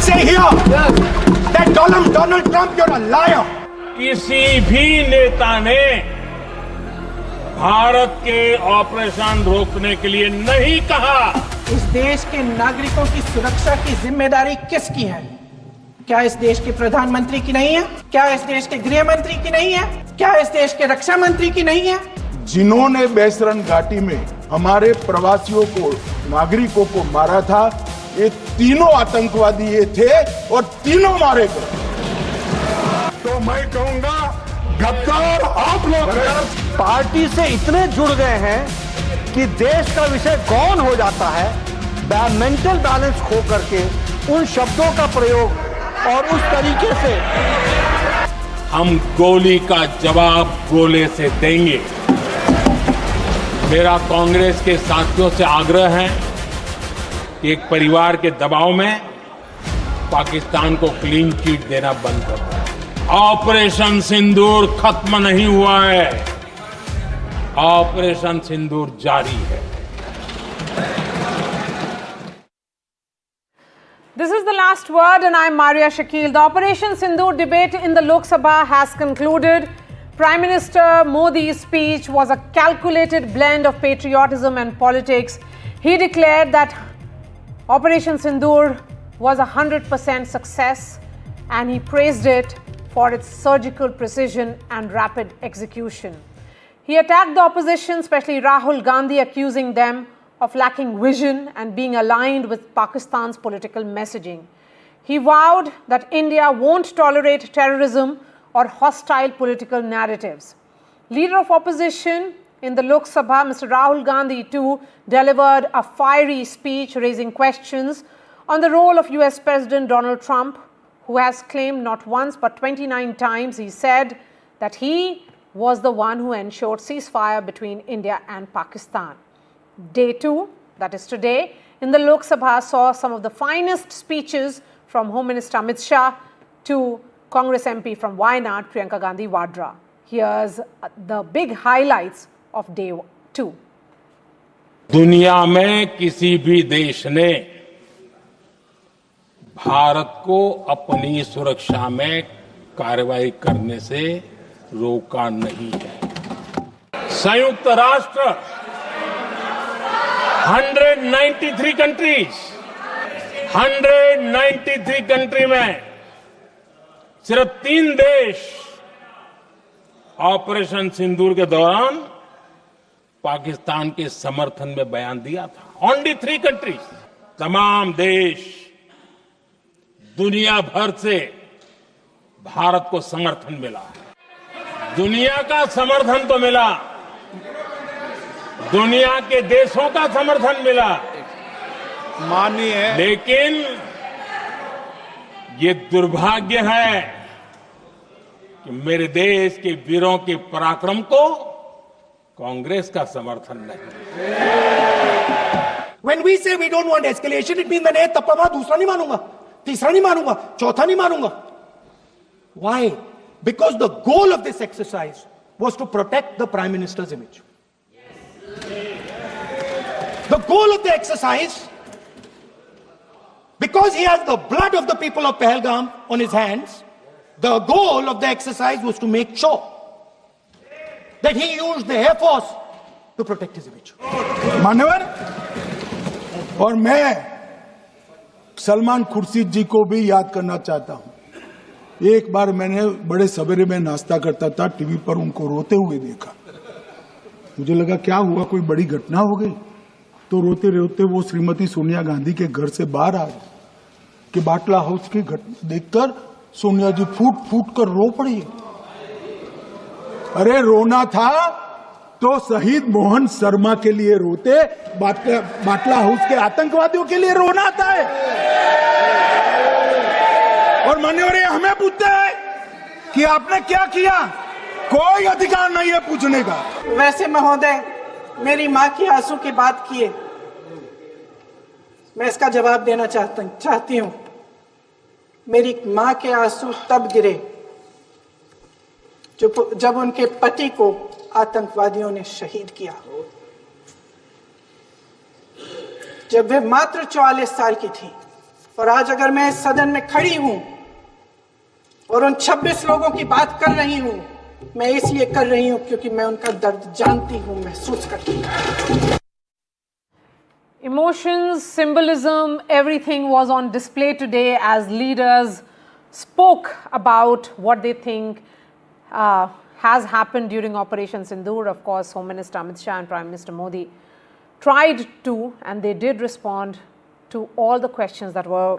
Say here that Donald Trump, you're a liar. किसी भी नेता ने भारत के ऑपरेशन रोकने के लिए नहीं कहा। इस देश के नागरिकों की सुरक्षा की जिम्मेदारी किसकी है? क्या इस देश के प्रधानमंत्री की नहीं है? क्या इस देश के गृह मंत्री की नहीं है? क्या इस देश के रक्षा मंत्री की नहीं है? जिन्होंने बेसरन घाटी में हमारे प्रवासियों को, नागरिकों को मारा था, ये तीनों आतंकवादी ये थे और तीनों मारे गए। तो मैं कहूंगा गद्दार आप लोग पार्टी से इतने जुड़ गए हैं कि देश का विषय गौण हो जाता है। मेंटल बैलेंस खो करके उन शब्दों का प्रयोग और उस तरीके से हम गोली का जवाब गोले से देंगे। मेरा कांग्रेस के साथियों से आग्रह है कि एक परिवार के दबाव में पाकिस्तान को क्लीन चिट देना बंद कर दो। ऑपरेशन सिंदूर खत्म नहीं हुआ है, ऑपरेशन सिंदूर जारी है। This is the last word and I'm Maria Shakil. The Operation Sindoor debate in the Lok Sabha has concluded. Prime Minister Modi's speech was a calculated blend of patriotism and politics. He declared that Operation Sindoor was a 100% success and he praised it for its surgical precision and rapid execution. He attacked the opposition, especially Rahul Gandhi, accusing them of lacking vision and being aligned with Pakistan's political messaging. He vowed that India won't tolerate terrorism or hostile political narratives. Leader of opposition in the Lok Sabha, Mr. Rahul Gandhi too delivered a fiery speech raising questions on the role of US President Donald Trump, who has claimed not once but 29 times he said that he was the one who ensured ceasefire between India and Pakistan. Day 2, that is today, in the Lok Sabha saw some of the finest speeches from Home Minister Amit Shah to Congress MP from Wayanad, Priyanka Gandhi Vadra. Here's the big highlights of day 2. दुनिया में किसी भी देश ने भारत को अपनी सुरक्षा में कार्रवाई करने से रोका नहीं है। संयुक्त राष्ट्र 193 कंट्री में सिर्फ 3 देश ऑपरेशन सिंदूर के दौरान पाकिस्तान के समर्थन में बयान दिया था। Only 3 countries. तमाम देश दुनिया भर से भारत को समर्थन मिला। दुनिया का समर्थन तो मिला, दुनिया के देशों का समर्थन मिला, माननीय, लेकिन ये दुर्भाग्य है कि मेरे देश के वीरों के पराक्रम को कांग्रेस का समर्थन नहीं। When we say we don't want escalation, it means मैंने एक थप्पड़ मारा, दूसरा नहीं मारूंगा, तीसरा नहीं मारूंगा, चौथा नहीं मारूंगा. Why? Because the goal of this exercise was to protect the Prime Minister's image. The goal of the exercise, because he has the blood of the people of Pahalgam on his hands, the goal of the exercise was to make sure that he used the Air Force to protect his image. मान्यवर, और मैं सलमान खुर्शीद जी को भी याद करना चाहता हूं। एक बार मैंने बड़े सवेरे में नाश्ता करता था, टीवी पर उनको रोते हुए देखा। मुझे लगा क्या हुआ, कोई बड़ी घटना हो गई। तो रोते रोते वो श्रीमती सोनिया गांधी के घर से बाहर आए कि बाटला हाउस की घटना देखकर सोनिया जी फूट फूट कर रो पड़ी। अरे रोना था तो शहीद मोहन शर्मा के लिए रोते, बाटला हाउस के आतंकवादियों के लिए रोना आता है। और मान्यवर हमें पूछते हैं कि आपने क्या किया, कोई अधिकार नहीं है पूछने का। वैसे महोदय, मेरी माँ की आंसू की बात किए, मैं इसका जवाब देना चाहती हूँ। मेरी माँ के आंसू तब गिरे जब उनके पति को आतंकवादियों ने शहीद किया, जब वे मात्र 44 साल की थी। और आज अगर मैं इस सदन में खड़ी हूं और उन 26 लोगों की बात कर रही हूं, मैं इसलिए कर रही हूं क्योंकि मैं उनका दर्द जानती हूं, महसूस करती हूं. Emotions, symbolism, everything was on display today as leaders spoke about what they think has happened during Operation Sindoor. Of course, Home Minister Amit Shah and Prime Minister Modi tried to, and they did respond to all the questions that were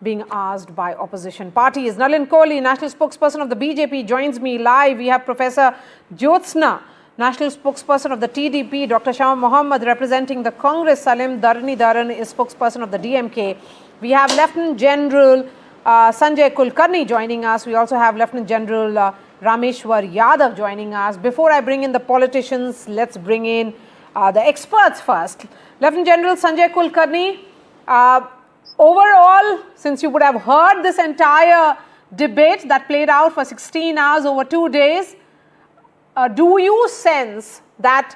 being asked by opposition parties. Nalin Kohli, national spokesperson of the BJP, joins me live. We have Professor Jyotsna, national spokesperson of the TDP, Dr. Shah Mohammed representing the Congress, Salim Dharani is spokesperson of the DMK. We have Lieutenant General Sanjay Kulkarni joining us. We also have Lieutenant General Rameshwar Yadav joining us. Before I bring in the politicians, let's bring in the experts first. Lieutenant General Sanjay Kulkarni, overall, since you would have heard this entire debate that played out for 16 hours over 2 days, do you sense that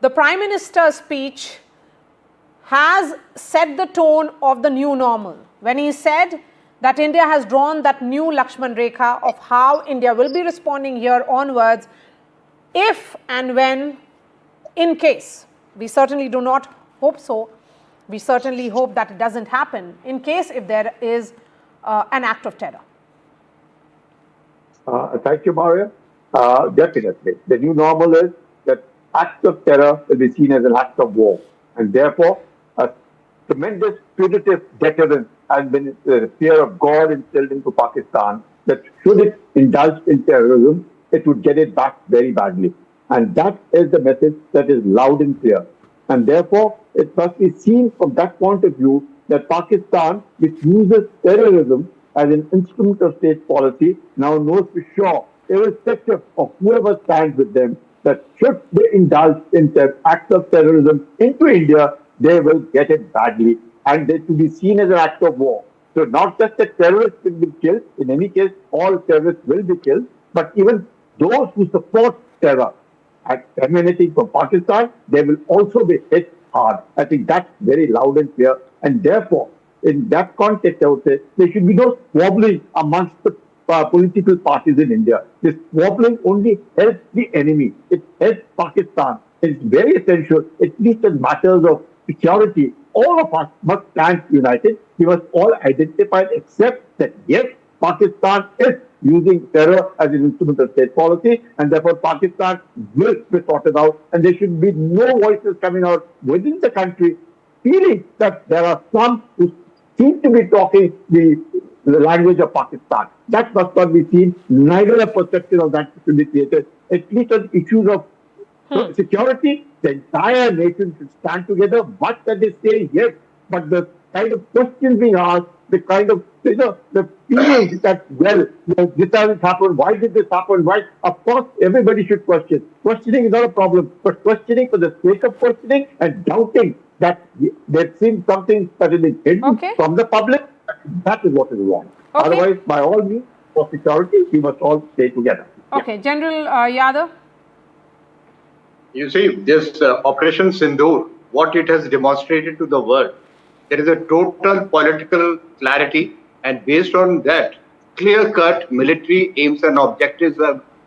the Prime Minister's speech has set the tone of the new normal when he said that India has drawn that new Lakshman Rekha of how India will be responding here onwards if and when, in case, we certainly do not hope so, we certainly hope that it doesn't happen, in case if there is an act of terror? Thank you, Maria. Definitely. The new normal is that acts of terror will be seen as an act of war. And therefore, a tremendous punitive deterrence has been the fear of God instilled into Pakistan that should it indulge in terrorism, it would get it back very badly. And that is the message that is loud and clear. And therefore, it must be seen from that point of view that Pakistan, which uses terrorism as an instrument of state policy, now knows for sure, irrespective of whoever stands with them, that should they indulge in acts of terrorism into India, they will get it badly. And they to be seen as an act of war. So not just that terrorists will be killed, in any case, all terrorists will be killed, but even those who support terror and emanating from Pakistan, they will also be hit hard. I think that's very loud and clear. And therefore, in that context, I would say, there should be no squabbling amongst the political parties in India. This squabbling only helps the enemy. It helps Pakistan. It's very essential, at least in matters of security. All of us must stand united. We must all identify and accept that, yes, Pakistan is using terror as an instrument of state policy, and therefore Pakistan will be sorted out, and there should be no voices coming out within the country feeling that there are some who seem to be talking the language of Pakistan. That must not be seen. Neither a perception of that should be created. At least on issues of security, the entire nation should stand together. What that they say, yes, but the kind of questions being asked, the kind of, the feelings that, well, this hasn't happened, why did this happen, why? Of course, everybody should question. Questioning is not a problem, but questioning for the sake of questioning and doubting that they've seen something that has been hidden from the public, that is what is wrong. Otherwise, by all means, for security, we must all stay together. Okay, yeah. General Yadav? You see, this Operation Sindoor, what it has demonstrated to the world, there is a total political clarity, and based on that, clear-cut military aims and objectives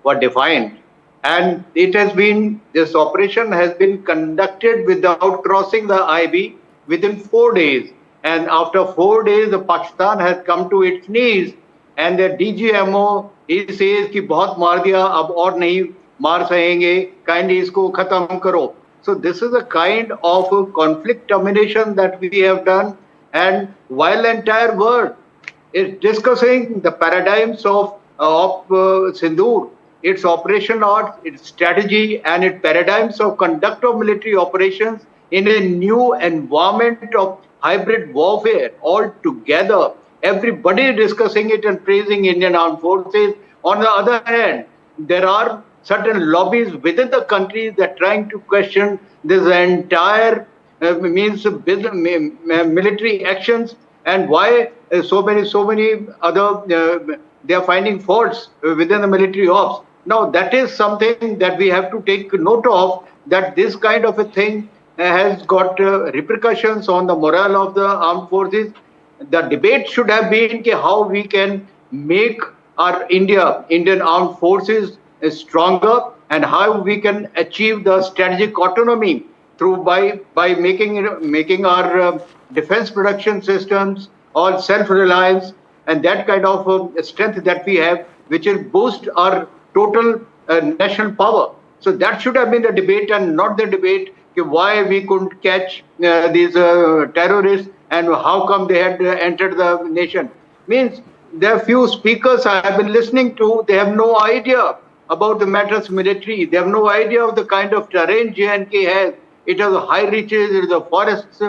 were defined. And it has been, this operation has been conducted without crossing the IB within 4 days. And after 4 days, Pakistan has come to its knees. And the DGMO, he says कि बहुत मार दिया, अब और नहीं मार सहेंगे, kindly इसको खत्म करो. So this is a kind of conflict termination that we have done. And while the entire world is discussing the paradigms of Sindoor, its operation arts, its strategy, and its paradigms of conduct of military operations in a new environment of hybrid warfare all together. Everybody is discussing it and praising Indian armed forces. On the other hand, there are certain lobbies within the country that are trying to question this entire military actions, and why so many other they are finding faults within the military ops. Now that is something that we have to take note of, that this kind of a thing has got repercussions on the morale of the armed forces. the debate should have been how we can make our Indian armed forces stronger, and how we can achieve the strategic autonomy through by making our defense production systems all self-reliance, and that kind of strength that we have, which will boost our total national power. So that should have been the debate, and not the debate why we couldn't catch these terrorists and how come they had entered the nation. Means there are few speakers I have been listening to, they have no idea about the matters military. They have no idea of the kind of terrain J&K has. It has high reaches, it is a forests,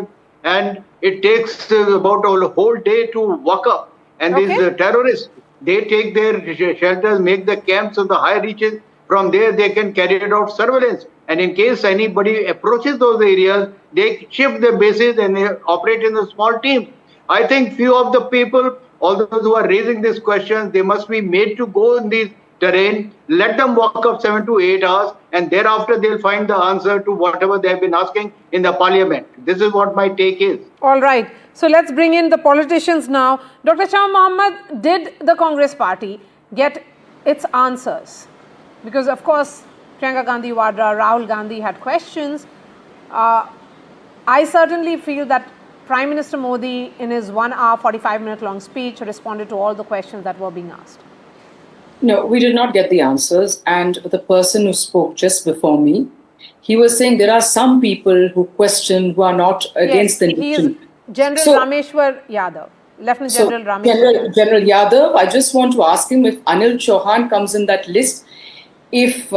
and it takes about a whole day to walk up. And these terrorists, they take their shelters, make the camps on the high reaches. From there, they can carry out surveillance. And in case anybody approaches those areas, they shift their bases and they operate in a small team. I think few of the people, all those who are raising these questions, they must be made to go in these terrain, let them walk up 7 to 8 hours, and thereafter they'll find the answer to whatever they have been asking in the parliament. This is what my take is. All right. So let's bring in the politicians now. Dr. Shah Mohammed, did the Congress party get its answers? Because of course, Priyanka Gandhi Vadra, Rahul Gandhi had questions. I certainly feel that Prime Minister Modi, in his 1 hour, 45-minute long speech, responded to all the questions that were being asked. No, we did not get the answers. And the person who spoke just before me, he was saying there are some people who question, who are not against the nation. He is General Rameshwar Yadav, Lieutenant General Rameshwar. General Yadav, I just want to ask him if Anil Chauhan comes in that list, if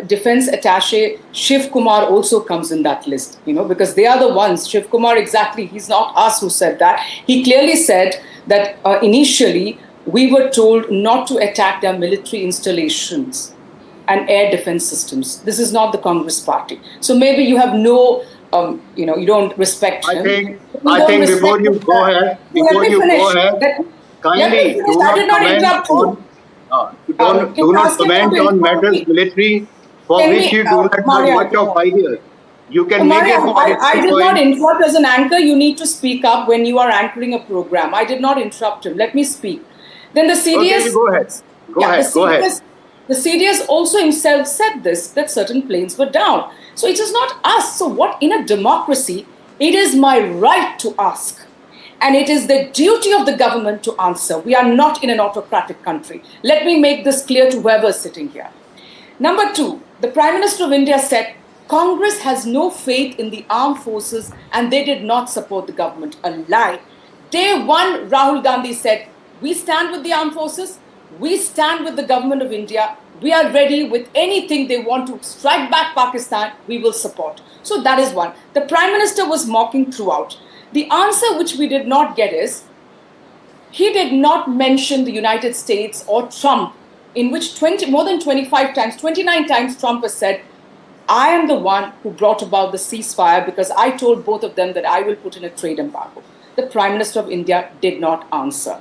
Defense Attaché Shiv Kumar also comes in that list, because they are the ones. Shiv Kumar, exactly, he's not us who said that. He clearly said that initially we were told not to attack their military installations and air defense systems. This is not the Congress party. So maybe you have no, you don't respect him. I think before you go ahead, kindly do not comment on matters military for which you do not have much of ideas. You can make it. I did not interrupt as an anchor. You need to speak up when you are anchoring a program. I did not interrupt him. Let me speak. Then the CDS... Okay, go ahead. Go ahead. The CDS also himself said this, that certain planes were down. So it is not us. So what, in a democracy, it is my right to ask. And it is the duty of the government to answer. We are not in an autocratic country. Let me make this clear to whoever is sitting here. Number two, the Prime Minister of India said, Congress has no faith in the armed forces and they did not support the government. A lie. Day one, Rahul Gandhi said, we stand with the armed forces, we stand with the government of India, we are ready with anything they want to strike back Pakistan, we will support. So that is one. The Prime Minister was mocking throughout. The answer which we did not get is, he did not mention the United States or Trump, in which more than 29 times Trump has said, I am the one who brought about the ceasefire because I told both of them that I will put in a trade embargo. The Prime Minister of India did not answer.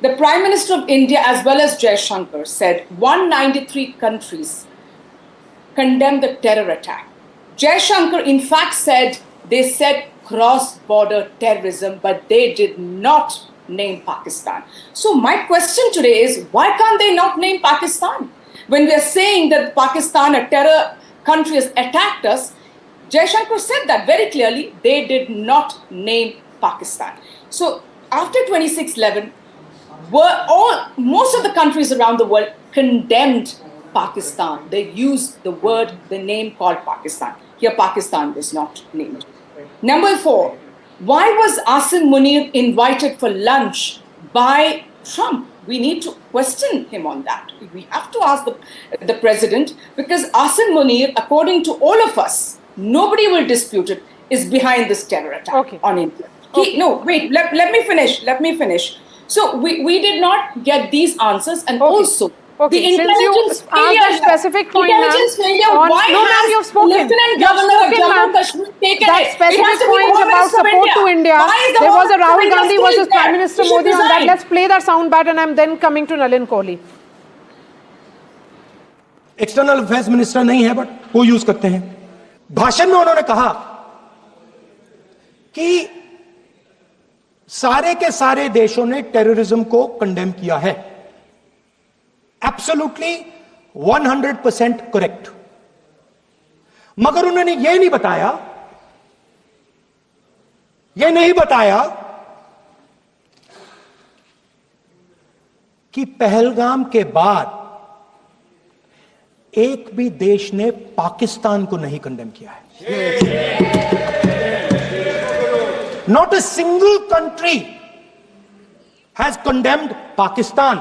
The Prime Minister of India as well as Jai Shankar said 193 countries condemned the terror attack. Jai Shankar in fact said, they said cross-border terrorism, but they did not name Pakistan. So my question today is, why can't they not name Pakistan? When we are saying that Pakistan, a terror country, has attacked us, Jai Shankar said that very clearly, they did not name Pakistan. So after 26/11, most of the countries around the world condemned Pakistan. They used the word, the name called Pakistan. Here Pakistan was not named. Number four, why was Icing Munir invited for lunch by Trump? We need to question him on that. We have to ask the president, because Icing Munir, according to all of us, nobody will dispute it, is behind this terror attack on India. No, wait, let me finish. So we did not get these answers, and also the intelligence failure. Specific point, intelligence failure. Why has you've spoken. Lieutenant Governor of Jammu and Kashmir taken that specific point about support to India? There was a Rahul Gandhi versus Prime Minister Modi on that. Let's play that sound bite, and I'm then coming to Nalin Kohli. External affairs minister नहीं है, but वो use करते हैं. भाषण में उन्होंने कहा कि सारे के सारे देशों ने टेररिज्म को कंडेम किया है, एब्सोल्युटली 100% करेक्ट। मगर उन्होंने यह नहीं बताया कि पहलगाम के बाद एक भी देश ने पाकिस्तान को नहीं कंडेम किया है। Not a single country has condemned Pakistan.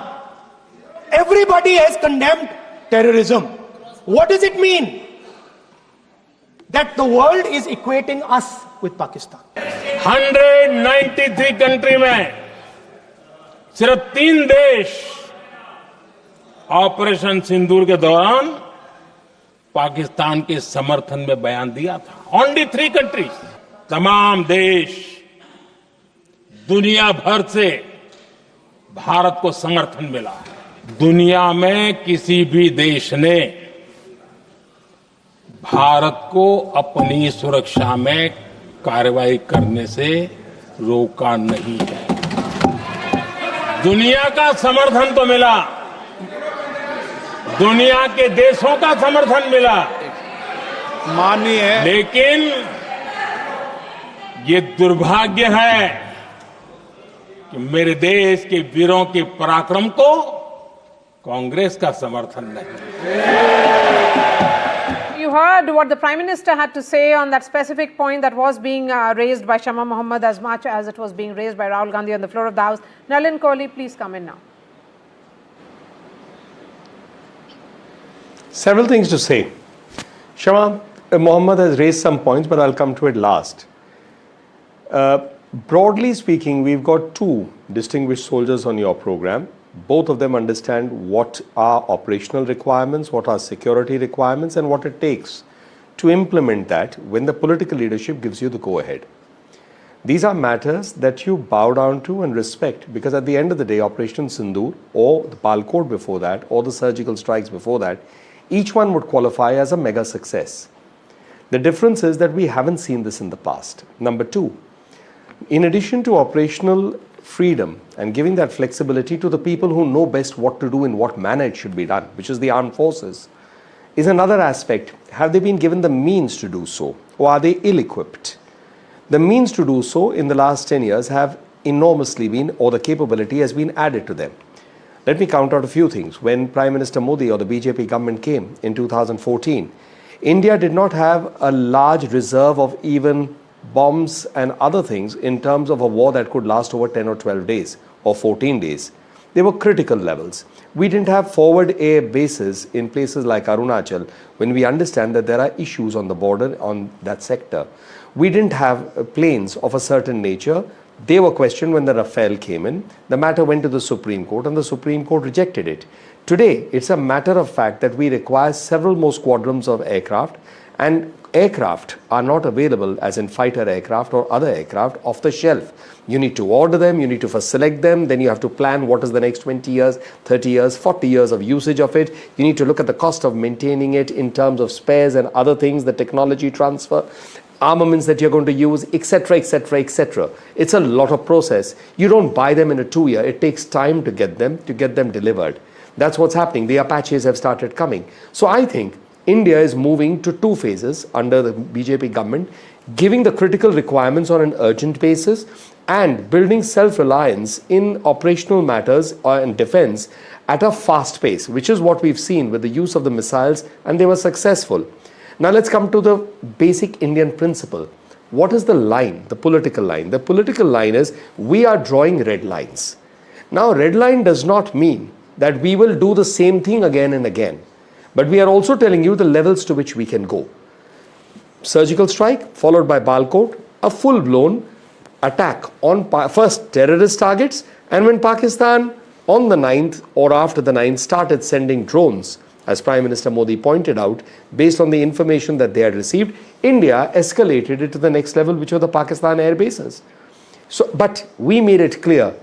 Everybody has condemned terrorism. What does it mean? That the world is equating us with Pakistan. 193 country में सिर्फ 3 देश ऑपरेशन सिंदूर के दौरान पाकिस्तान के समर्थन में बयान दिया था। Only 3 countries. तमाम देश दुनिया भर से भारत को समर्थन मिला है। दुनिया में किसी भी देश ने भारत को अपनी सुरक्षा में कार्रवाई करने से रोका नहीं है। दुनिया का समर्थन तो मिला, दुनिया के देशों का समर्थन मिला, माननीय है, लेकिन ये दुर्भाग्य है कि मेरे देश के वीरों के पराक्रम को कांग्रेस का समर्थन नहीं। You heard what the Prime Minister had to say on that specific point that was being raised by Shama Mohammed as much as it was being raised by Rahul Gandhi on the floor of the House. Nalin Kohli, please come in now. several things to say. Shama Mohammed has raised some points, but I'll come to it last. Broadly speaking, we've got 2 distinguished soldiers on your program. Both of them understand what are operational requirements, what are security requirements, and what it takes to implement that when the political leadership gives you the go-ahead. These are matters that you bow down to and respect, because at the end of the day, Operation Sindoor or the Pahalgam before that or the surgical strikes before that, each one would qualify as a mega success. The difference is that we haven't seen this in the past. Number 2, in addition to operational freedom and giving that flexibility to the people who know best what to do in what manner it should be done, which is the armed forces, is another aspect. Have they been given the means to do so, or are they ill-equipped? The means to do so in the last 10 years have enormously been, or the capability has been added to them. Let me count out a few things. When Prime Minister Modi or the BJP government came in 2014, India did not have a large reserve of even bombs and other things in terms of a war that could last over 10 or 12 days or 14 days. They were critical levels. We didn't have forward air bases in places like Arunachal when we understand that there are issues on the border on that sector. We didn't have planes of a certain nature. They were questioned when the Rafale came in. The matter went to the Supreme Court and the Supreme Court rejected it. Today, it's a matter of fact that we require several more squadrons of aircraft, and aircraft are not available as in fighter aircraft or other aircraft off the shelf. You need to order them, you need to first select them, then you have to plan what is the next 20 years, 30 years, 40 years of usage of it. You need to look at the cost of maintaining it in terms of spares and other things, the technology transfer, armaments that you're going to use, etc., etc., etc. It's a lot of process. You don't buy them in a 2-year. It takes time to get them delivered. That's what's happening. The Apaches have started coming. So I think India is moving to 2 phases under the BJP government, giving the critical requirements on an urgent basis and building self-reliance in operational matters and defense at a fast pace, which is what we've seen with the use of the missiles, and they were successful. Now let's come to the basic Indian principle. What is the line, the political line? The political line is we are drawing red lines. Now, red line does not mean that we will do the same thing again and again. But we are also telling you the levels to which we can go. Surgical strike followed by Balkot, a full-blown attack on first terrorist targets, and when Pakistan on the 9th or after the 9th started sending drones, as Prime Minister Modi pointed out, based on the information that they had received, India escalated it to the next level, which were the Pakistan air bases. So, but we made it clear,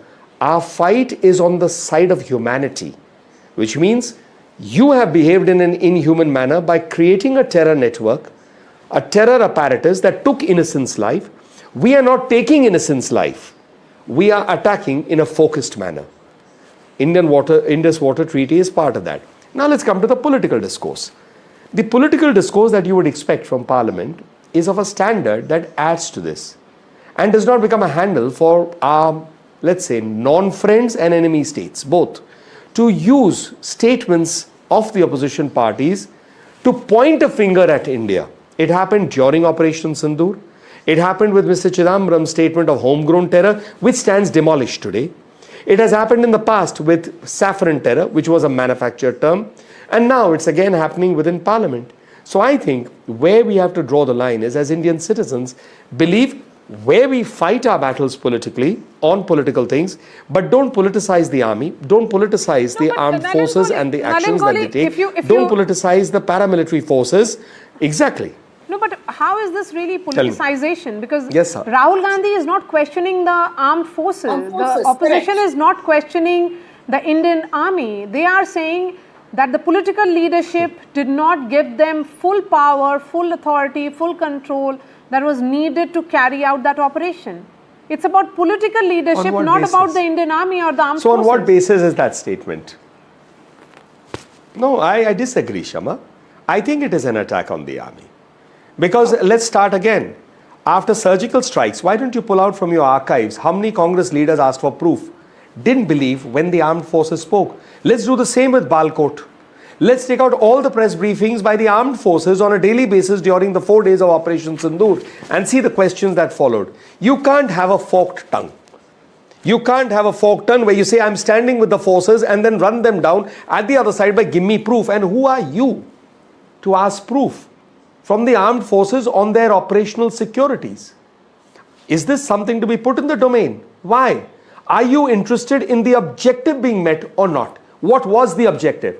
our fight is on the side of humanity, which means you have behaved in an inhuman manner by creating a terror network, a terror apparatus that took innocents' life. We are not taking innocents' life. we are attacking in a focused manner. Indus Water Treaty is part of that. Now let's come to the political discourse. The political discourse that you would expect from Parliament is of a standard that adds to this and does not become a handle for our, let's say, non-friends and enemy states, both, to use statements of the opposition parties to point a finger at India. It happened during Operation Sindoor. It happened with Mr. Chidambaram's statement of homegrown terror, which stands demolished today. It has happened in the past with saffron terror, which was a manufactured term. And now it's again happening within Parliament. So I think where we have to draw the line is, as Indian citizens, believe where we fight our battles politically on political things, but don't politicize the army, don't politicize the armed forces and the actions that they take, don't politicize the paramilitary forces. Exactly. No, but how is this really politicization? Because yes, sir. Rahul Gandhi is not questioning the armed forces. The opposition is not questioning the Indian army. They are saying that the political leadership did not give them full power, full authority, full control that was needed to carry out that operation. It's about political leadership, not about the Indian army or the armed forces. So on what basis is that statement? No, I disagree, Shama. I think it is an attack on the army. Because let's start again. After surgical strikes, why don't you pull out from your archives how many Congress leaders asked for proof, didn't believe when the armed forces spoke? Let's do the same with Balkot. Let's take out all the press briefings by the armed forces on a daily basis during the 4 days of Operation Sindoor and see the questions that followed. You can't have a forked tongue. You can't have a forked tongue where you say, I'm standing with the forces and then run them down at the other side by give me proof. And who are you to ask proof from the armed forces on their operational securities? Is this something to be put in the domain? Why? Are you interested in the objective being met or not? What was the objective?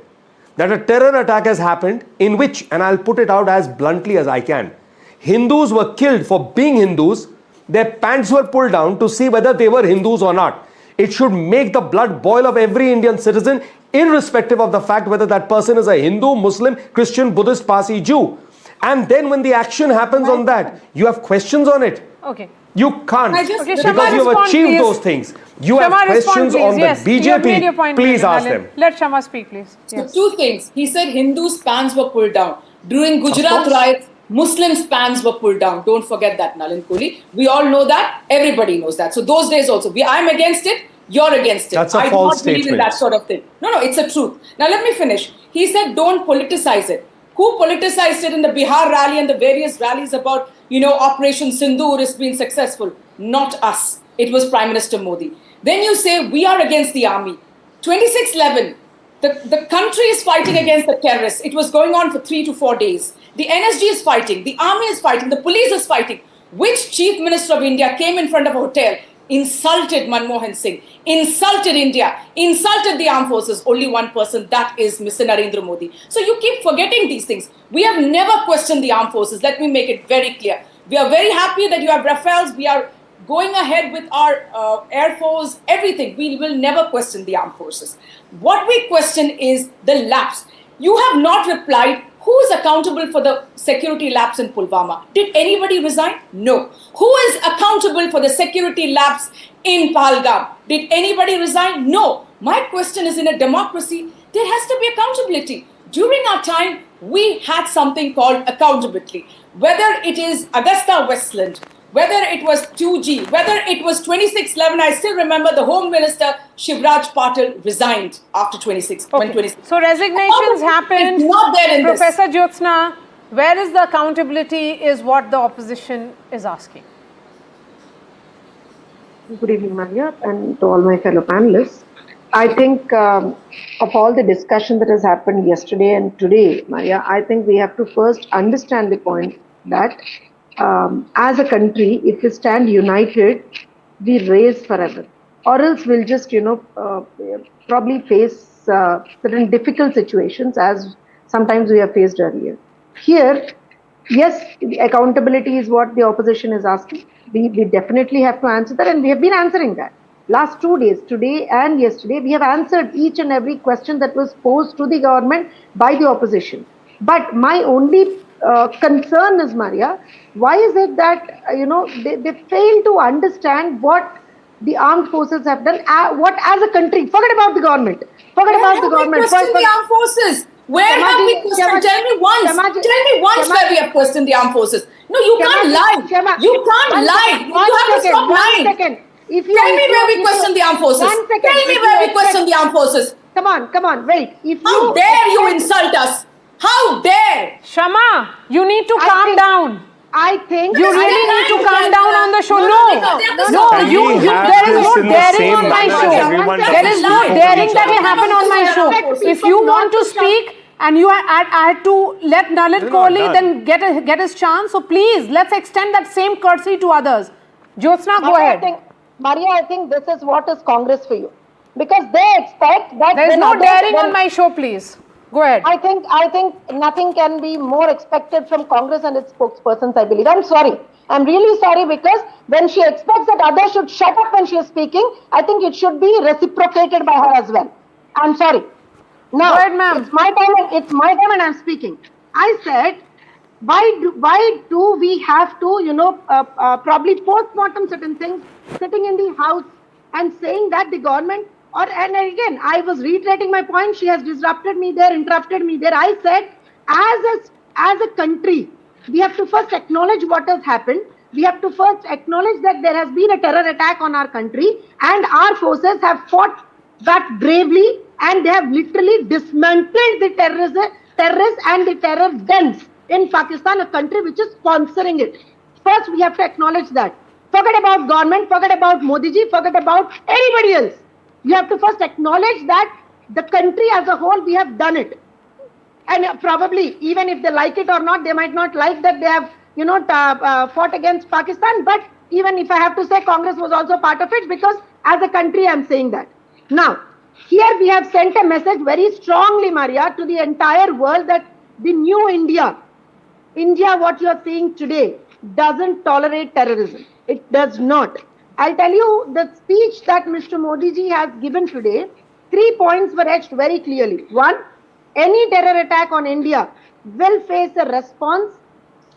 That a terror attack has happened in which, and I'll put it out as bluntly as I can, Hindus were killed for being Hindus. Their pants were pulled down to see whether they were Hindus or not. It should make the blood boil of every Indian citizen, irrespective of the fact whether that person is a Hindu, Muslim, Christian, Buddhist, Parsi, Jew. And then when the action happens on that, you have questions on it. Okay. You can't, because Shama, you have achieved those things. You have questions on the BJP, please ask them. Let Shama speak, please. So two things. He said Hindus' pans were pulled down. During Gujarat riots, Muslims' pans were pulled down. Don't forget that, Nalin Kohli. We all know that. Everybody knows that. So those days also, I'm against it. You're against it. That's a false statement. I do not believe in that sort of thing. No, it's a truth. Now let me finish. He said, don't politicize it. Who politicized it in the Bihar rally and the various rallies about, Operation Sindoor has been successful? Not us. It was Prime Minister Modi. Then you say, we are against the army. 26/11, the country is fighting against the terrorists. It was going on for 3 to 4 days. The NSG is fighting. The army is fighting. The police is fighting. Which Chief Minister of India came in front of a hotel, insulted Manmohan Singh, insulted India, insulted the armed forces? Only one person, that is Mr. Narendra Modi. So you keep forgetting these things. We have never questioned the armed forces. Let me make it very clear. We are very happy that you have Rafales. We are going ahead with our Air Force, everything. We will never question the armed forces. What we question is the lapse. You have not replied. Who is accountable for the security lapse in Pulwama? Did anybody resign? No. Who is accountable for the security lapse in Pahalgam? Did anybody resign? No. My question is, in a democracy, there has to be accountability. During our time, we had something called accountability. Whether it is Augusta Westland, whether it was 2G, whether it was 26/11, I still remember the Home Minister Shivraj Patil resigned after 2026. So resignations happened. It's not there in Professor Jyotsna, where is the accountability is what the opposition is asking. Good evening, Maria, and to all my fellow panelists. I think of all the discussion that has happened yesterday and today, Maria, I think we have to first understand the point that as a country, if we stand united, we raise forever. Or else we'll just, probably face certain difficult situations as sometimes we have faced earlier. Here, yes, accountability is what the opposition is asking. We definitely have to answer that, and we have been answering that. Last 2 days, today and yesterday, we have answered each and every question that was posed to the government by the opposition. But my only concern is, Maria, why is it that, they fail to understand what the armed forces have done, what as a country, forget about the government, forget about the government. Where have we questioned the armed forces? Where have we questioned? Tell me once where we have questioned the armed forces. No, you can't lie. You can't lie. You have to stop lying. Tell me where we question the armed forces. Tell me where we question the armed forces. Come on, wait. How dare you insult us? How dare? Shama, you need to calm down. I think you really need to calm down on the show. No, there is no daring on my show. There is no daring that will happen on my show. If you want to speak and I had to let Nalit Kohli then get his chance, so please let's extend that same courtesy to others. Jyotsna, go ahead. Maria, I think this is what is Congress for you, because they expect that there is no daring on my show. Please. Go ahead. I think nothing can be more expected from Congress and its spokespersons, I believe. I'm sorry. I'm really sorry, because when she expects that others should shut up when she is speaking, I think it should be reciprocated by her as well. I'm sorry. Now, go ahead, ma'am. It's my time and I'm speaking. I said, why do we have to, probably postmortem certain things, sitting in the house and saying that the government, and again, I was reiterating my point. She has disrupted me there, interrupted me there. I said, as a country, we have to first acknowledge what has happened. We have to first acknowledge that there has been a terror attack on our country, and our forces have fought that bravely, and they have literally dismantled the terrorists and the terror dens in Pakistan, a country which is sponsoring it. First, we have to acknowledge that. Forget about government, forget about Modi ji, forget about anybody else. You have to first acknowledge that the country as a whole, we have done it. And probably, even if they like it or not, they might not like that they have, fought against Pakistan. But even if I have to say, Congress was also part of it, because as a country, I'm saying that. Now, here we have sent a message very strongly, Maria, to the entire world that the new India, what you are seeing today, doesn't tolerate terrorism. It does not. I'll tell you the speech that Mr. Modi ji has given today. 3 points were etched very clearly. 1, any terror attack on India will face a response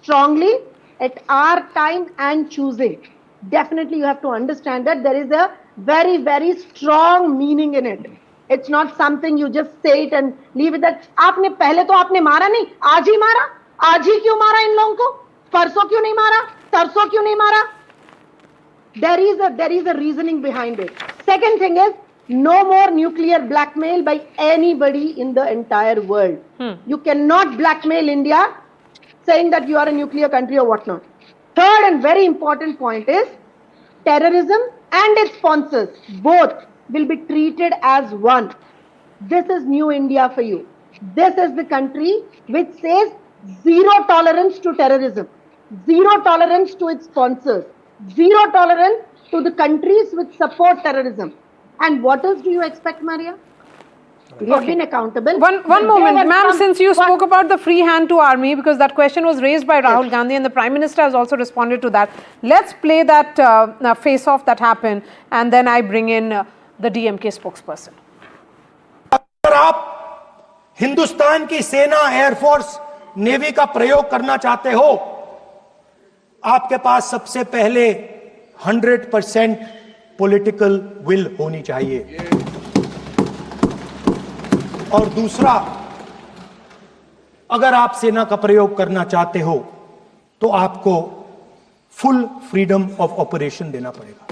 strongly at our time and choosing. Definitely you have to understand that there is a very, very strong meaning in it. It's not something you just say it and leave it that. आपने पहले तो आपने मारा नहीं, आज ही मारा, आज ही क्यों मारा इन लोगों को, परसों क्यों नहीं मारा, तरसों क्यों नहीं मारा? There is a reasoning behind it. Second thing is, no more nuclear blackmail by anybody in the entire world. You cannot blackmail India saying that you are a nuclear country or whatnot. Third and very important point is, terrorism and its sponsors, both will be treated as one. This is new India for you. This is the country which says zero tolerance to terrorism, zero tolerance to its sponsors, zero tolerance to the countries which support terrorism. And what else do you expect, Maria? You have been accountable. One moment, ma'am, since you spoke about the free hand to army, because that question was raised by Rahul Gandhi and the Prime Minister has also responded to that. Let's play that face-off that happened, and then I bring in the DMK spokesperson. अगर आप हिंदुस्तान की सेना, air force, navy का प्रयोग करना चाहते हो, आपके पास सबसे पहले 100% पॉलिटिकल विल होनी चाहिए, और दूसरा, अगर आप सेना का प्रयोग करना चाहते हो तो आपको फुल फ्रीडम ऑफ ऑपरेशन देना पड़ेगा.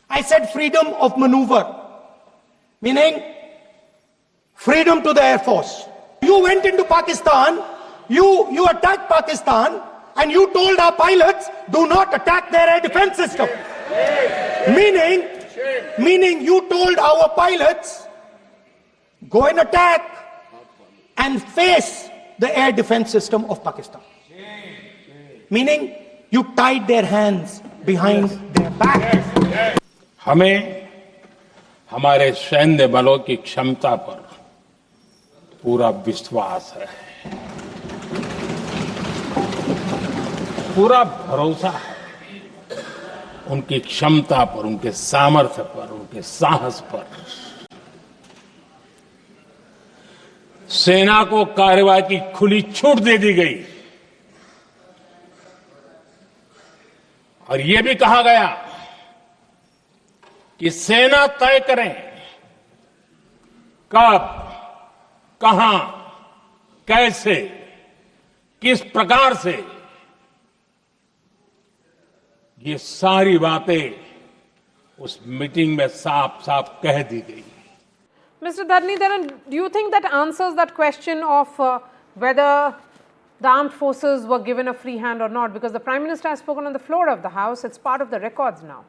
I said freedom of maneuver, meaning freedom to the Air Force. You went into Pakistan, you attacked Pakistan, and you told our pilots, do not attack their air defense system. Meaning you told our pilots, go and attack and face the air defense system of Pakistan. Meaning you tied their hands behind their back. हमें हमारे सैन्य बलों की क्षमता पर पूरा विश्वास है, पूरा भरोसा है उनकी क्षमता पर, उनके सामर्थ्य पर, उनके साहस पर. सेना को कार्रवाई की खुली छूट दे दी गई और यह भी कहा गया कि सेना तय करें कब, कहां, कैसे, किस प्रकार से, ये सारी बातें उस मीटिंग में साफ साफ कह दी गई. Mr. Dharnidharan, do you think that answers that question of whether the armed forces were given a free hand or not? Because the Prime Minister has spoken on the floor of the House. It's part of the records now.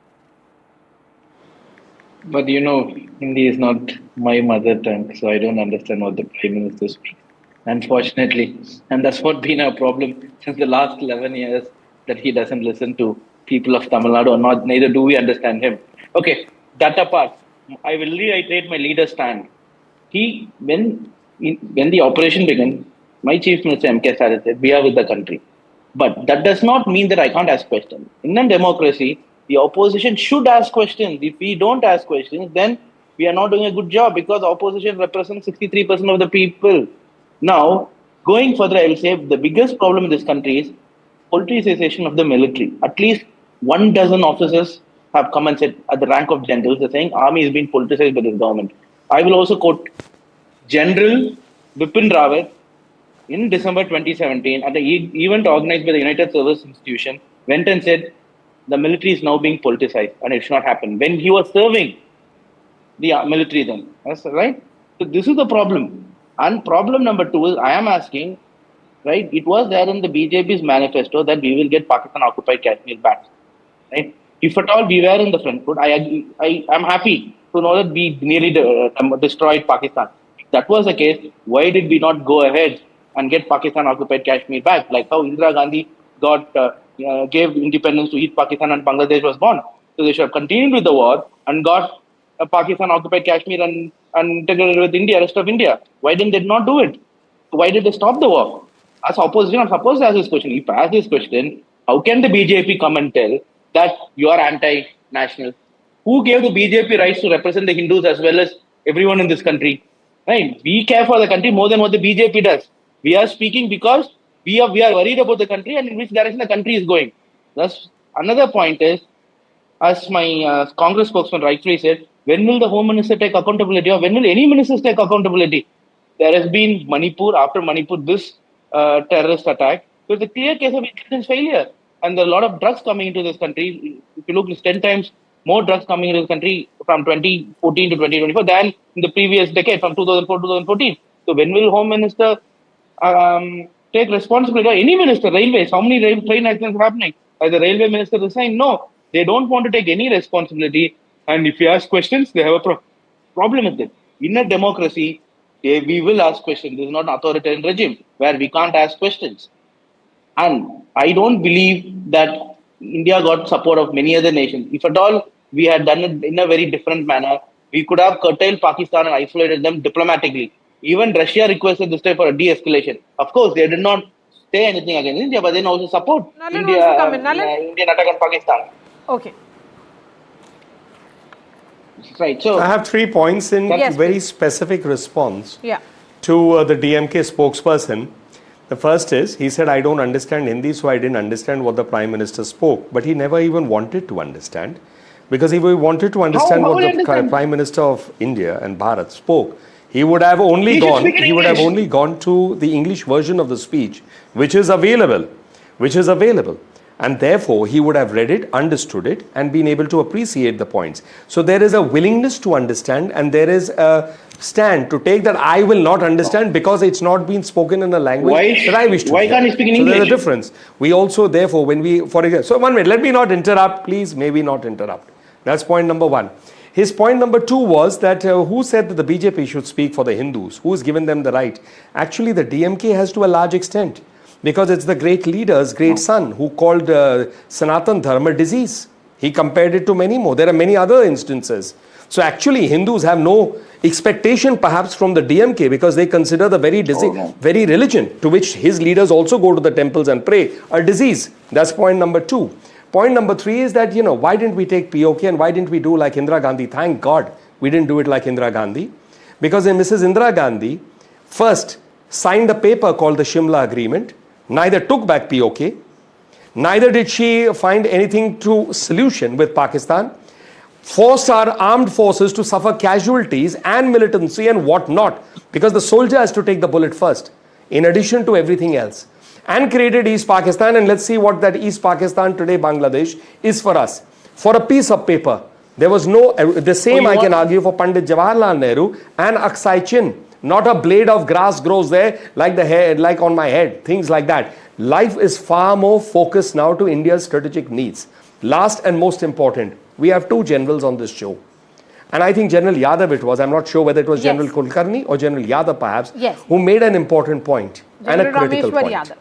But Hindi is not my mother tongue, so I don't understand what the Prime Minister speaks, unfortunately. And that's what been our problem since the last 11 years, that he doesn't listen to people of Tamil Nadu, or not, neither do we understand him. Okay, that apart, I will reiterate my leader's stand. When the operation began, my Chief Minister M.K. Sharad said, we are with the country. But that does not mean that I can't ask questions. In a democracy, the opposition should ask questions. If we don't ask questions, then we are not doing a good job, because opposition represents 63% of the people. Now, going further, I will say the biggest problem in this country is politicization of the military. At least 12 officers have come and said at the rank of generals, they're saying army is being politicized by this government. I will also quote General Bipin Rawat in December 2017 at the event organized by the United Service Institution, went and said the military is now being politicized and it should not happen. When he was serving the military then. That's right. So this is the problem. And problem number 2 is, I am asking, right, it was there in the BJP's manifesto that we will get Pakistan occupied Kashmir back. Right? If at all we were in the front foot, I am happy to know that we nearly destroyed Pakistan. If that was the case, why did we not go ahead and get Pakistan occupied Kashmir back, like how Indira Gandhi gave independence to East Pakistan and Bangladesh was born? So they should have continued with the war and got Pakistan occupied Kashmir and integrated with India, rest of India. Why didn't they not do it? Why did they stop the war? As opposition, I'm supposed to ask this question. If I ask this question, how can the BJP come and tell that you are anti-national? Who gave the BJP rights to represent the Hindus as well as everyone in this country? Right? We care for the country more than what the BJP does. We are speaking because we are worried about the country and in which direction the country is going. Thus, another point is, as my Congress spokesman rightly said, when will the Home Minister take accountability, or when will any ministers take accountability? There has been Manipur, after Manipur, this terrorist attack. So it's a clear case of intelligence failure. And there are a lot of drugs coming into this country. If you look, it's 10 times more drugs coming into this country from 2014 to 2024 than in the previous decade, from 2004 to 2014. So when will Home Minister take responsibility? Or any minister, railways, how many train accidents are happening? Has the railway minister resigned? No. They don't want to take any responsibility. And if you ask questions, they have a problem with it. In a democracy, we will ask questions. This is not an authoritarian regime where we can't ask questions. And I don't believe that India got support of many other nations. If at all we had done it in a very different manner, we could have curtailed Pakistan and isolated them diplomatically. Even Russia requested this time for a de-escalation. Of course, they did not say anything against India, but then also support Indian attack on Pakistan. Okay. Right. So I have 3 points in very specific response to the DMK spokesperson. The first is, he said, I don't understand Hindi, so I didn't understand what the Prime Minister spoke. But he never even wanted to understand. Because if he wanted to understand what the Prime Minister of India and Bharat spoke, he would have only gone to the English version of the speech, which is available. And therefore, he would have read it, understood it, and been able to appreciate the points. So there is a willingness to understand, and there is a stand to take that I will not understand because it's not been spoken in a language that I wish to. Why can't he speak in English? So there's a difference. We also, therefore, when we, for example, so 1 minute, let me not interrupt, please, maybe not interrupt. That's point number 1. His point number 2 was that who said that the BJP should speak for the Hindus? Who has given them the right? Actually, the DMK has to a large extent. Because it's the great leader's great son who called Sanatan Dharma disease. He compared it to many more. There are many other instances. So actually Hindus have no expectation perhaps from the DMK because they consider the very religion to which his leaders also go to the temples and pray a disease. That's point number 2. Point number 3 is that, why didn't we take POK and why didn't we do like Indira Gandhi? Thank God we didn't do it like Indira Gandhi. Because Mrs. Indira Gandhi first signed a paper called the Shimla Agreement, neither took back POK, neither did she find anything to solution with Pakistan. forced our armed forces to suffer casualties and militancy and whatnot, because the soldier has to take the bullet first, in addition to everything else, and created East Pakistan. And let's see what that East Pakistan, today Bangladesh, is for us. For a piece of paper. There was no, the same I can argue for Pandit Jawaharlal Nehru and Aksai Chin. Not a blade of grass grows there like the hair, like on my head, things like that. Life is far more focused now to India's strategic needs. Last and most important, we have two generals on this show. And I think General Yadav it was, I'm not sure whether it was General Kulkarni or General Yadav perhaps, who made an important point and a critical point. Yadav.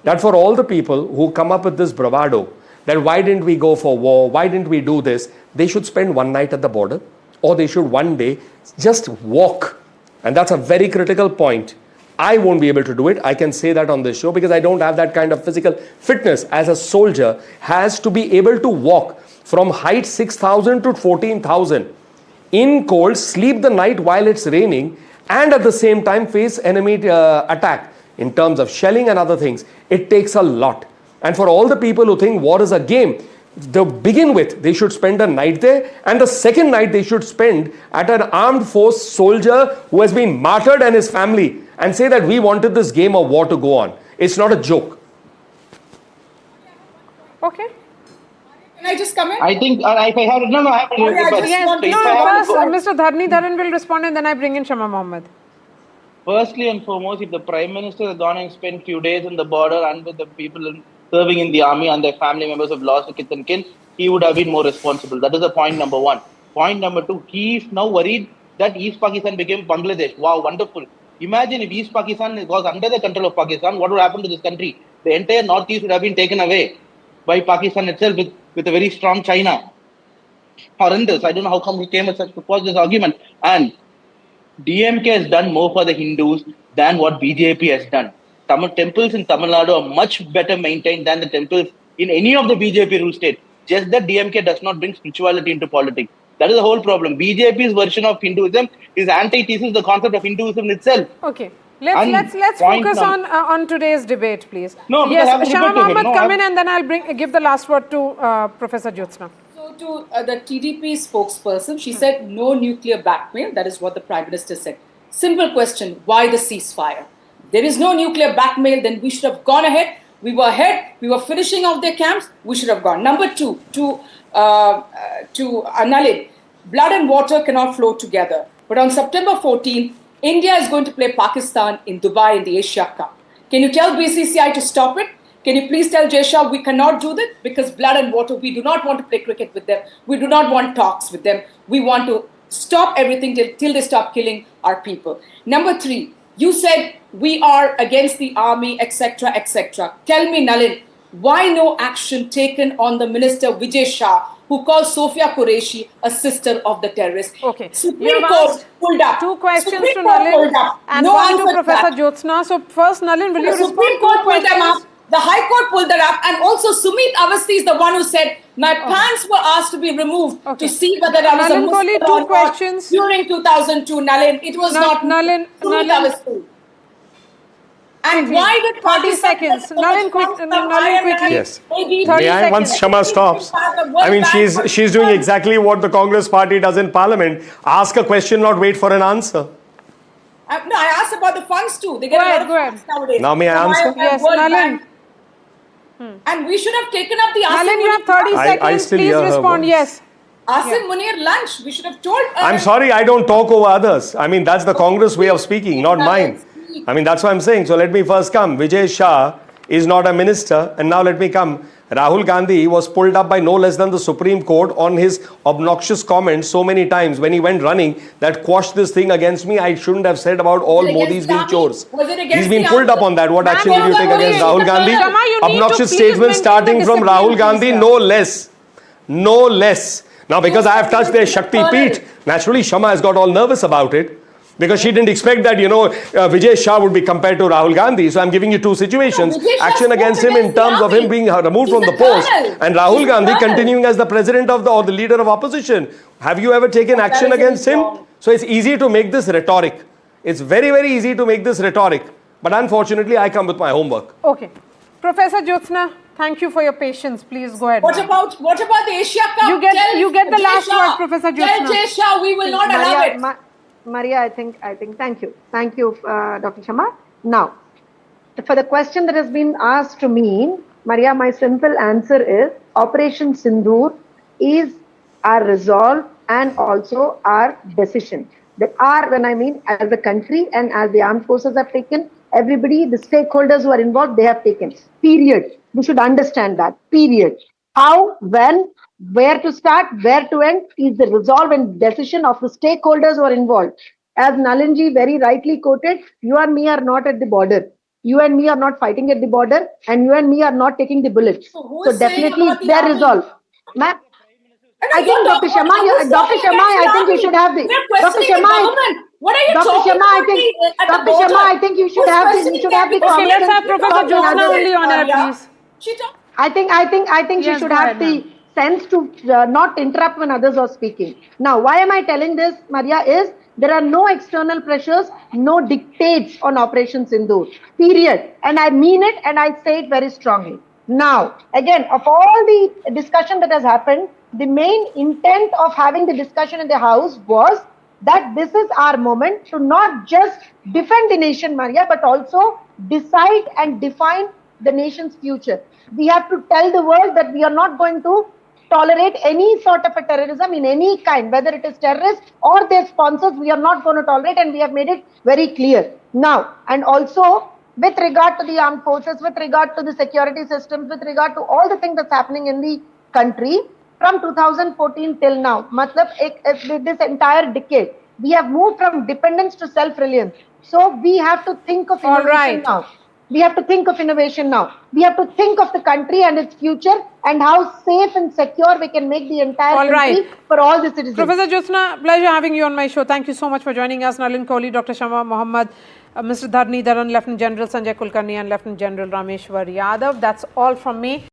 That for all the people who come up with this bravado, that why didn't we go for war, why didn't we do this, they should spend one night at the border, or they should one day just walk. And that's a very critical point. I won't be able to do it. I can say that on this show because I don't have that kind of physical fitness. As a soldier has to be able to walk from height 6,000 to 14,000 in cold, sleep the night while it's raining, and at the same time face enemy attack in terms of shelling and other things. It takes a lot. And for all the people who think war is a game, to begin with, they should spend a night there, and the second night they should spend at an armed force soldier who has been martyred and his family, and say that we wanted this game of war to go on. It's not a joke. Okay. Can I just come in? I think if I have I have to First, Mr. Dharni Dharan will respond, and then I bring in Shama Mohammed. Firstly and foremost, if the Prime Minister had gone and spent few days on the border and with the people serving in the army and their family members have lost a kith and kin, he would have been more responsible. That is the point number one. Point number two, he is now worried that East Pakistan became Bangladesh. Wow, wonderful. Imagine if East Pakistan was under the control of Pakistan, what would happen to this country? The entire Northeast would have been taken away by Pakistan itself with a very strong China. Horrendous. I don't know how come he came with such this argument. And DMK has done more for the Hindus than what BJP has done. Temples in Tamil Nadu are much better maintained than the temples in any of the BJP ruled states. Just that DMK does not bring spirituality into politics. That is the whole problem. BJP's version of Hinduism is antithesis the concept of Hinduism itself. Okay. Let's focus on today's debate, please. No, yes, Shah Mohammed, come in, and then I'll give the last word to Professor Jyotsna. So to the TDP spokesperson, she said no nuclear blackmail. That is what the Prime Minister said. Simple question, why the ceasefire? There is no nuclear blackmail, then we should have gone ahead. We were ahead, we were finishing off their camps, we should have gone. Number two, to Nalin, blood and water cannot flow together. But on September 14th, India is going to play Pakistan in Dubai in the Asia Cup. Can you tell BCCI to stop it? Can you please tell Jay Shah we cannot do that? Because blood and water, we do not want to play cricket with them. We do not want talks with them. We want to stop everything till they stop killing our people. Number three, you said we are against the army, etc., etc. Tell me, Nalin, why no action taken on the Minister Vijay Shah, who calls Sofia Qureshi a sister of the terrorists? Okay. Supreme Court pulled up. Two questions Supreme to Court Nalin and no one to answer Professor that. Jyotsna. So first, Nalin, will you The respond Supreme to Court pulled them questions? up. The High Court pulled that up, and also Sumit Avasthi is the one who said my pants were asked to be removed to see whether I was Nalin a Muslim Kohli, two or not questions. during 2002. Nalin, it was not Nalin. Sumit Avasthi. And why did 30 seconds. Nalin, quickly. Yes. 30 May I, seconds. once Shama stops, I mean, she's doing exactly what the Congress party does in Parliament. Ask a question, not wait for an answer. No, I asked about the funds too. They get a lot of funds nowadays. Now may I answer? Yes, World Nalin. Bank. And we should have taken up the Nalin, you have 30 seconds. I still Please hear her respond. voice. Yes. Asim Munir lunch. We should have told her. I'm sorry, I don't talk over others. I mean, that's the Congress way of speaking, not mine. I mean, that's what I'm saying. So let me first come. Vijay Shah is not a minister. And now let me come. Rahul Gandhi was pulled up by no less than the Supreme Court on his obnoxious comments so many times when he went running that quashed this thing against me. I shouldn't have said about all Modis being chores. He's been pulled up on that. What action did you take against Rahul Gandhi? Obnoxious statements starting from Rahul Gandhi, no less. No less. Now, because I have touched their Shakti Peeth, naturally Shama has got all nervous about it. Because she didn't expect that, Vijay Shah would be compared to Rahul Gandhi. So I'm giving you two situations. Action against him in terms of him being removed from the post. And Rahul Gandhi continuing as the president of or the leader of opposition. Have you ever taken action against him? So it's easy to make this rhetoric. It's very, very easy to make this rhetoric. But unfortunately, I come with my homework. Okay. Professor Jyotsna, Thank you for your patience. Please go ahead. What ma'am. about the Asia Cup? You get the Jay last Shah. word, Professor Tell Jyotsna. Jay Shah we will not allow it. Maria, I think, thank you, Dr. Sharma. Now, for the question that has been asked to me, Maria, my simple answer is Operation Sindoor is our resolve and also our decision. That when I mean as the country and as the armed forces have taken, everybody, the stakeholders who are involved, they have taken. Period. We should understand that. Period. How, when, where to start, where to end is the resolve and decision of the stakeholders who are involved. As Nalinji very rightly quoted, you and me are not at the border. You and me are not fighting at the border, and you and me are not taking the bullets. So definitely it's their resolve. Ma'am, I think Dr. Sharma, I think you should have the Dr. Sharma. What are you Dr. talking Sharma, I about think at the Dr. border? Sharma, I think you should Who's have the questioning Okay, common let's sense have to Professor talk to Jyotsna others. only on air, Maria. please. I think she Yes, should go have ahead, the sense to not interrupt when others are speaking. Now, why am I telling this, Maria, is there are no external pressures, no dictates on Operation Sindoor, period. And I mean it and I say it very strongly. Now, again, of all the discussion that has happened, the main intent of having the discussion in the House was that this is our moment to not just defend the nation, Maria, but also decide and define the nation's future. We have to tell the world that we are not going to tolerate any sort of a terrorism in any kind, whether it is terrorists or their sponsors, we are not going to tolerate, and we have made it very clear. Now, and also with regard to the armed forces, with regard to the security systems, with regard to all the things that's happening in the country, from 2014 till now, this entire decade, we have moved from dependence to self-reliance. So we have to think of innovation now. We have to think of innovation now. We have to think of the country and its future and how safe and secure we can make the entire country for all the citizens. Professor Jyotsna, pleasure having you on my show. Thank you so much for joining us. Nalin Kohli, Dr. Shama Mohammed, Mr. Dharni Dharan, Lieutenant General Sanjay Kulkarni and Lieutenant General Rameshwar Yadav. That's all from me.